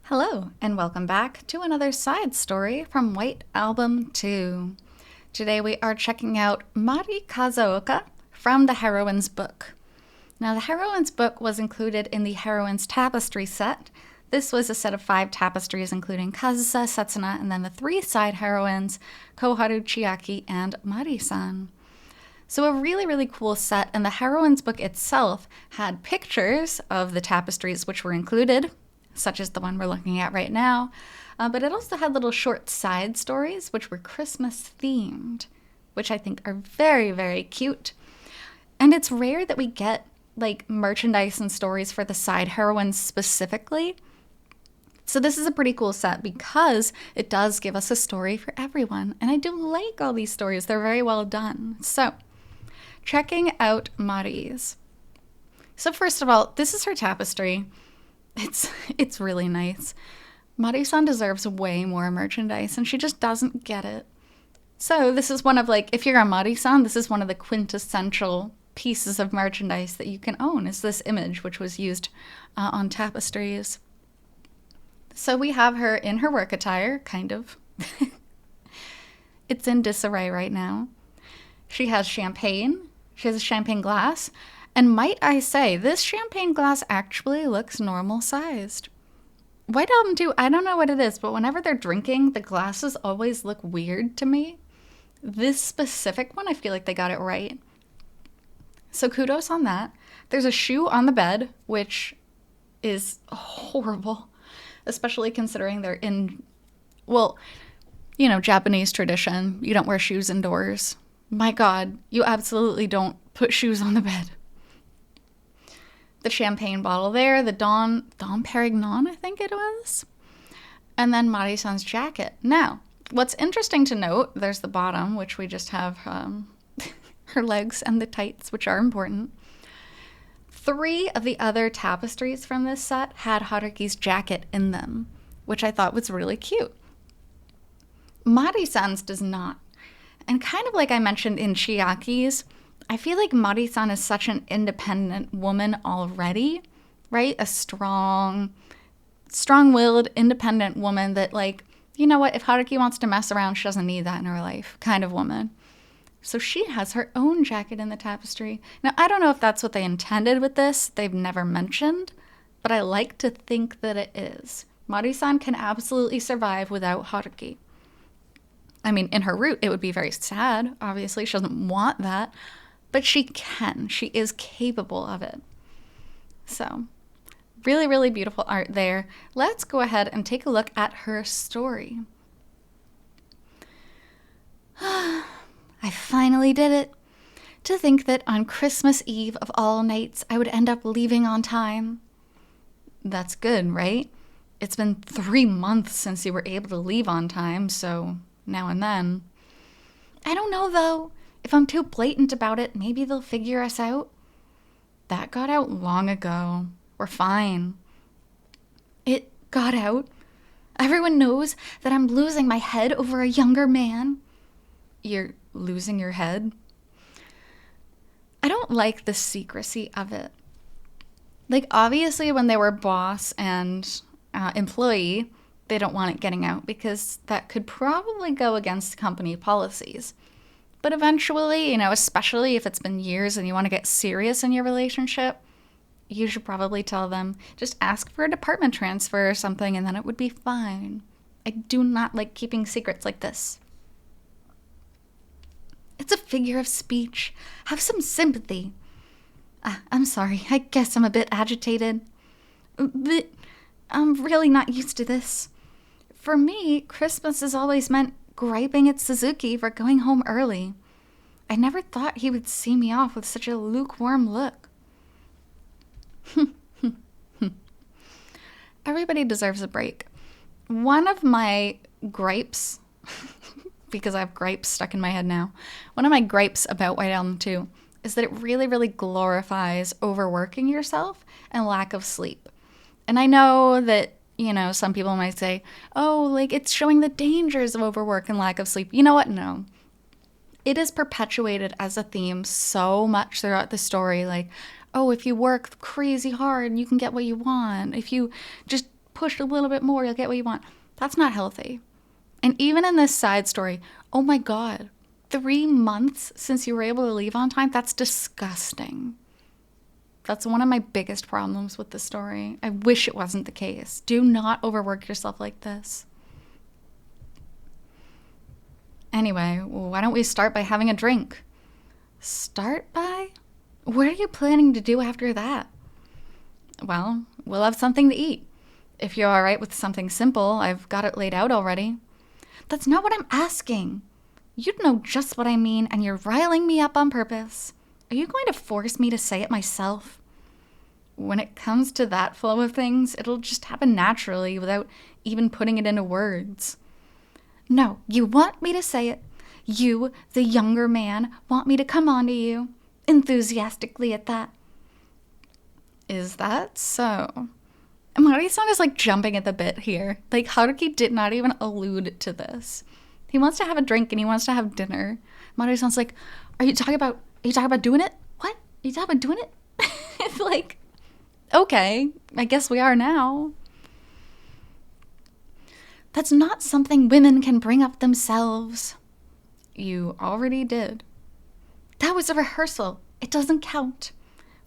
Hello, and welcome back to another side story from White Album 2. Today we are checking out Mari Kazaoka from the Heroines book. Now, the Heroines book was included in the Heroines tapestry set. This was a set of 5 tapestries, including Kazusa, Setsuna, and then the 3 side heroines, Koharu, Chiaki, and Mari-san. So a really, really cool set, and the Heroines book itself had pictures of the tapestries which were included, such as the one we're looking at right now, but it also had little short side stories which were Christmas themed, which I think are very, very cute. And it's rare that we get like merchandise and stories for the side heroines specifically. So this is a pretty cool set because it does give us a story for everyone. And I do like all these stories. They're very well done. So checking out Mari's. So first of all, this is her tapestry. It's really nice. Mari-san deserves way more merchandise and she just doesn't get it. So this is one of if you're a Mari-san, this is one of the quintessential pieces of merchandise that you can own is this image, which was used on tapestries. So we have her in her work attire, kind of. It's in disarray right now. She has champagne. She has a champagne glass. And might I say, this champagne glass actually looks normal sized. White Album 2, I don't know what it is, but whenever they're drinking, the glasses always look weird to me. This specific one, I feel like they got it right. So kudos on that. There's a shoe on the bed, which is horrible, especially considering they're in, Japanese tradition. You don't wear shoes indoors. My God, you absolutely don't put shoes on the bed. The champagne bottle there, the Dom Perignon, I think it was. And then Mari-san's jacket. Now, what's interesting to note, there's the bottom, which we just have her legs and the tights, which are important. 3 of the other tapestries from this set had Haruki's jacket in them, which I thought was really cute. Mari-san's does not. And kind of like I mentioned in Chiaki's, I feel like Mari-san is such an independent woman already, right? A strong-willed, independent woman that you know what? If Haruki wants to mess around, she doesn't need that in her life kind of woman. So she has her own jacket in the tapestry. Now, I don't know if that's what they intended with this. They've never mentioned, but I like to think that it is. Mari-san can absolutely survive without Haruki. I mean, in her route, it would be very sad. Obviously, she doesn't want that. But she can. She is capable of it. So, really, really beautiful art there. Let's go ahead and take a look at her story. I finally did it. To think that on Christmas Eve of all nights, I would end up leaving on time. That's good, right? It's been 3 months since you were able to leave on time, so now and then. I don't know, though. If I'm too blatant about it, maybe they'll figure us out. That got out long ago. We're fine. It got out. Everyone knows that I'm losing my head over a younger man. You're losing your head? I don't like the secrecy of it. Obviously, when they were boss and employee, they don't want it getting out because that could probably go against company policies. But eventually, especially if it's been years and you want to get serious in your relationship, you should probably tell them, just ask for a department transfer or something and then it would be fine. I do not like keeping secrets like this. It's a figure of speech. Have some sympathy. I'm sorry. I guess I'm a bit agitated. But I'm really not used to this. For me, Christmas has always meant griping at Suzuki for going home early. I never thought he would see me off with such a lukewarm look. Everybody deserves a break. One of my gripes, because I have gripes stuck in my head now, one of my gripes about White Album 2 is that it really, really glorifies overworking yourself and lack of sleep. And I know that some people might say, oh, it's showing the dangers of overwork and lack of sleep. You know what? No. It is perpetuated as a theme so much throughout the story. Oh, if you work crazy hard, you can get what you want. If you just push a little bit more, you'll get what you want. That's not healthy. And even in this side story, oh my God, 3 months since you were able to leave on time? That's disgusting. That's one of my biggest problems with the story. I wish it wasn't the case. Do not overwork yourself like this. Anyway, why don't we start by having a drink? Start by? What are you planning to do after that? Well, we'll have something to eat. If you're all right with something simple, I've got it laid out already. That's not what I'm asking. You know just what I mean, and you're riling me up on purpose. Are you going to force me to say it myself? When it comes to that flow of things, it'll just happen naturally without even putting it into words. No, you want me to say it. You, the younger man, want me to come on to you. Enthusiastically at that. Is that so? Mari-san is like jumping at the bit here. Like Haruki did not even allude to this. He wants to have a drink and he wants to have dinner. Mari-san's like, are you talking about doing it? What? Are you talking about doing it? It's like, okay, I guess we are now. That's not something women can bring up themselves. You already did. That was a rehearsal. It doesn't count.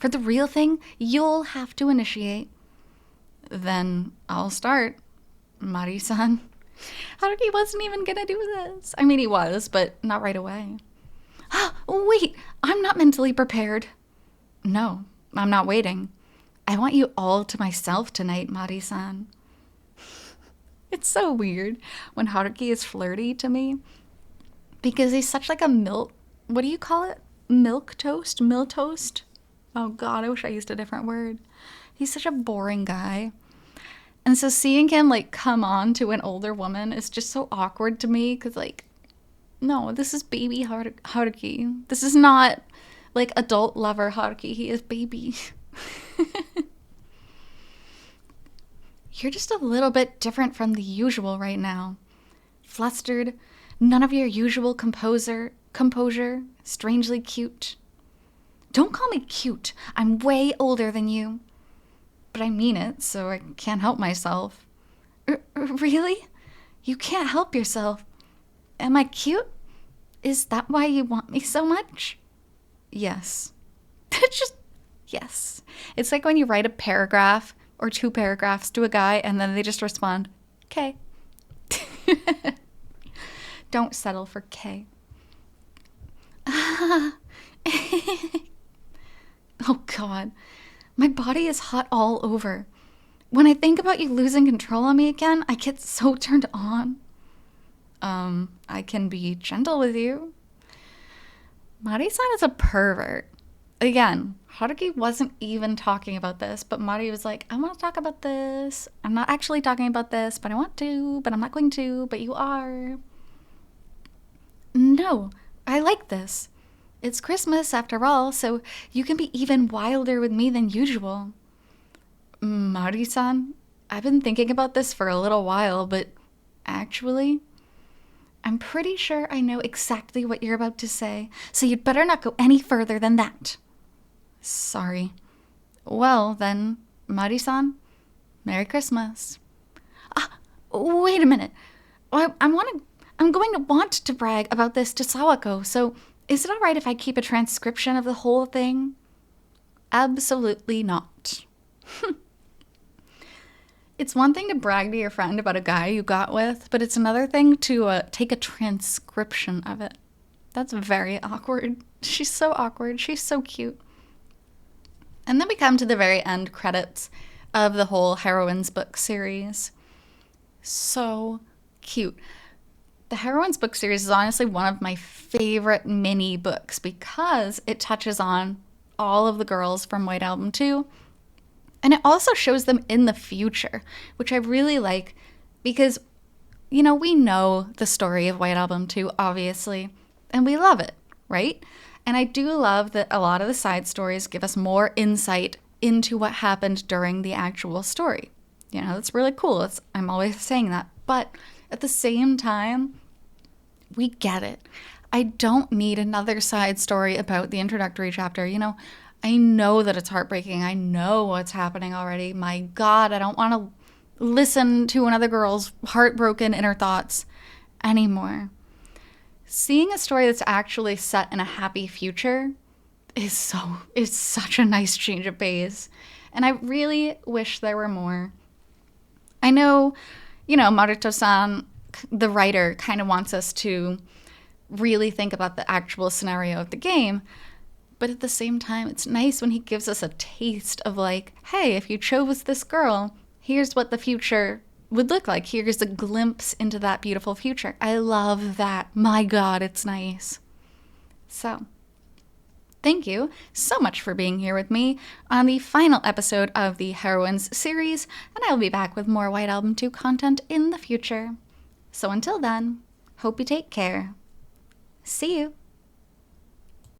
For the real thing, you'll have to initiate. Then I'll start. Mari-san. Haruki wasn't even gonna do this. I mean, he was, but not right away. Wait, I'm not mentally prepared. No, I'm not waiting. I want you all to myself tonight, Mari-san. It's so weird when Haruki is flirty to me because he's such like a what do you call it? Milquetoast? Oh God, I wish I used a different word. He's such a boring guy. And so seeing him like come on to an older woman is just so awkward to me because like, no, this is baby Haruki. This is not like adult lover Haruki. He is baby. You're just a little bit different from the usual right now. Flustered, none of your usual composure, strangely cute. Don't call me cute. I'm way older than you. But I mean it, so I can't help myself. Really? You can't help yourself. Am I cute? Is that why you want me so much? Yes. Yes. It's like when you write a paragraph or 2 paragraphs to a guy and then they just respond, K. Don't settle for K. Oh God, my body is hot all over. When I think about you losing control on me again, I get so turned on. I can be gentle with you. Mari-san is a pervert. Again, Haruki wasn't even talking about this, but Mari was like, I want to talk about this. I'm not actually talking about this, but I want to, but I'm not going to, but you are. No, I like this. It's Christmas after all, so you can be even wilder with me than usual. Mari-san, I've been thinking about this for a little while, but actually, I'm pretty sure I know exactly what you're about to say, so you'd better not go any further than that. Sorry. Well, then, Mari-san, Merry Christmas. Wait a minute. I'm going to want to brag about this to Sawako, so is it all right if I keep a transcription of the whole thing? Absolutely not. It's one thing to brag to your friend about a guy you got with, but it's another thing to take a transcription of it. That's very awkward. She's so awkward. She's so cute. And then we come to the very end credits of the whole Heroines book series. So cute. The Heroines book series is honestly one of my favorite mini books because it touches on all of the girls from White Album 2. And it also shows them in the future, which I really like because, you know, we know the story of White Album 2, obviously, and we love it, right? And I do love that a lot of the side stories give us more insight into what happened during the actual story. You know, that's really cool. I'm always saying that. But at the same time, we get it. I don't need another side story about the introductory chapter. You know, I know that it's heartbreaking. I know what's happening already. My God, I don't want to listen to another girl's heartbroken inner thoughts anymore. Seeing a story that's actually set in a happy future is such a nice change of pace. And I really wish there were more. I know, Maruto-san, the writer, kind of wants us to really think about the actual scenario of the game. But at the same time, it's nice when he gives us a taste of like, hey, if you chose this girl, here's what the future would look like. Here's a glimpse into that beautiful future. I love that. My God, it's nice. So, thank you so much for being here with me on the final episode of the Heroines series, and I will be back with more White Album 2 content in the future. So until then, hope you take care. See you.